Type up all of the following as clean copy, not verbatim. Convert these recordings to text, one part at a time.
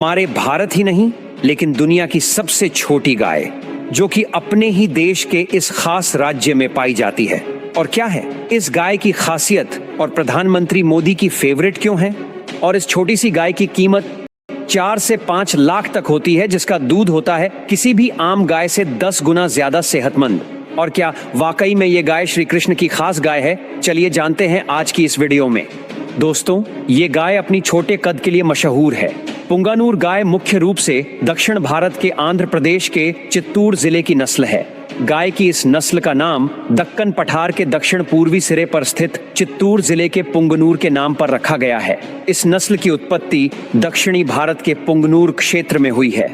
हमारे भारत ही नहीं लेकिन दुनिया की सबसे छोटी गाय जो कि अपने ही देश के इस खास राज्य में पाई जाती है। और क्या है इस गाय की खासियत और प्रधानमंत्री मोदी की फेवरेट क्यों है? और इस छोटी सी गाय की कीमत 4 से 5 लाख तक होती है, जिसका दूध होता है किसी भी आम गाय से 10 गुना ज्यादा सेहतमंद। और क्या वाकई में ये गाय श्री कृष्ण की खास गाय है? चलिए जानते हैं आज की इस वीडियो में। दोस्तों, ये गाय अपनी छोटे कद के लिए मशहूर है। पुंगानूर गाय मुख्य रूप से दक्षिण भारत के आंध्र प्रदेश के चित्तूर जिले की नस्ल है। गाय की इस नस्ल का नाम दक्कन पठार के दक्षिण पूर्वी सिरे पर स्थित चित्तूर जिले के पुंगनूर के नाम पर रखा गया है। इस नस्ल की उत्पत्ति दक्षिणी भारत के पुंगनूर क्षेत्र में हुई है।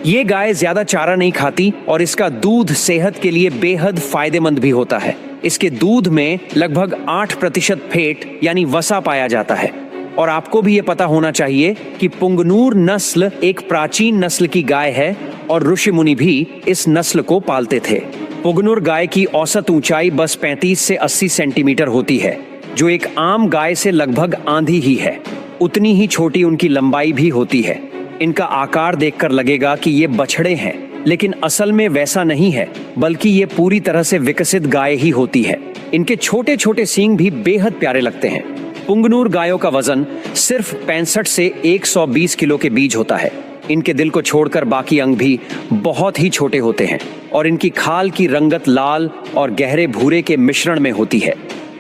ये गाय ज्यादा चारा नहीं खाती और इसका दूध सेहत के लिए बेहद फायदेमंद भी होता है। इसके दूध में लगभग 8% फैट यानी वसा पाया जाता है। और आपको भी ये पता होना चाहिए कि पुंगनूर नस्ल एक प्राचीन नस्ल की गाय है और ऋषि मुनि भी इस नस्ल को पालते थे। पुंगनूर गाय की औसत ऊंचाई बस 35 से 80 सेंटीमीटर होती है, जो एक आम गाय से लगभग आधी ही है। उतनी ही छोटी उनकी लंबाई भी होती है। इनका आकार देखकर लगेगा कि ये बछड़े हैं, लेकिन असल में वैसा नहीं है, बल्कि ये पूरी तरह से विकसित गाय ही होती है। इनके छोटे छोटे सींग भी बेहद प्यारे लगते हैं। पुंगनूर गायों का वजन सिर्फ 65 से 120 किलो के बीच होता है। इनके दिल को छोड़कर बाकी अंग भी बहुत ही छोटे होते हैं और इनकी खाल की रंगत लाल और गहरे भूरे के मिश्रण में होती है।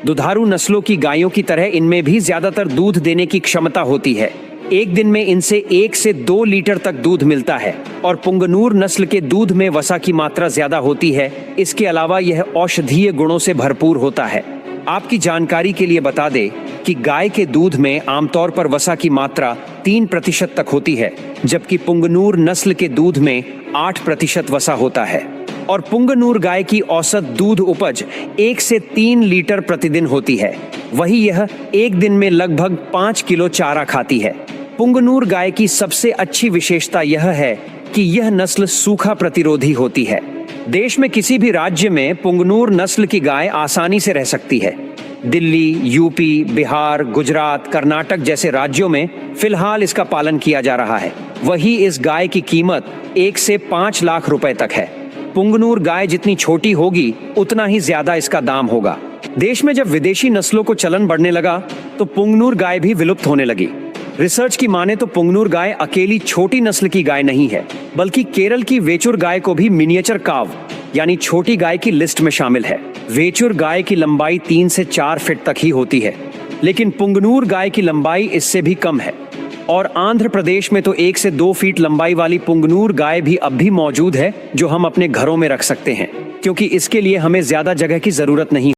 दुधारू नस्लों की गायों की तरह इनमें भी ज्यादातर दूध देने की क्षमता होती है। एक दिन में इनसे 1 से 2 लीटर तक दूध मिलता है और पुंगनूर नस्ल के दूध में वसा की मात्रा ज्यादा होती है। इसके अलावा यह औषधीय गुणों से भरपूर होता है। आपकी जानकारी के लिए बता दें कि गाय के दूध में आमतौर पर वसा की मात्रा 3% तक होती है, जबकि पुंगनूर नस्ल के दूध में 8% वसा होता है। और पुंगनूर गाय की औसत दूध उपज 1 से 3 लीटर प्रतिदिन होती है। वही यह एक दिन में लगभग 5 किलो चारा खाती है। पुंगनूर गाय की सबसे अच्छी विशेषता यह है कि यह नस्ल सूखा प्रतिरोधी होती है। देश में किसी भी राज्य में पुंगनूर नस्ल की गाय आसानी से रह सकती है। दिल्ली, यूपी, बिहार, गुजरात, कर्नाटक जैसे राज्यों में फिलहाल इसका पालन किया जा रहा है। वही इस गाय की कीमत 1 से 5 लाख रुपए तक है। पुंगनूर गाय जितनी छोटी होगी उतना ही ज्यादा इसका दाम होगा। देश में जब विदेशी नस्लों को चलन बढ़ने लगा तो पुंगनूर गाय भी विलुप्त होने लगी। रिसर्च की माने तो पुंगनूर गाय अकेली छोटी नस्ल की गाय नहीं है, बल्कि केरल की वेचुर गाय को भी मिनिएचर काव यानी छोटी गाय की लिस्ट में शामिल है। वेचुर गाय की लंबाई 3 से 4 फीट तक ही होती है, लेकिन पुंगनूर गाय की लंबाई इससे भी कम है। और आंध्र प्रदेश में तो 1 से 2 फीट लंबाई वाली पुंगनूर गाय भी अब भी मौजूद है, जो हम अपने घरों में रख सकते हैं, क्योंकि इसके लिए हमें ज्यादा जगह की जरूरत नहीं।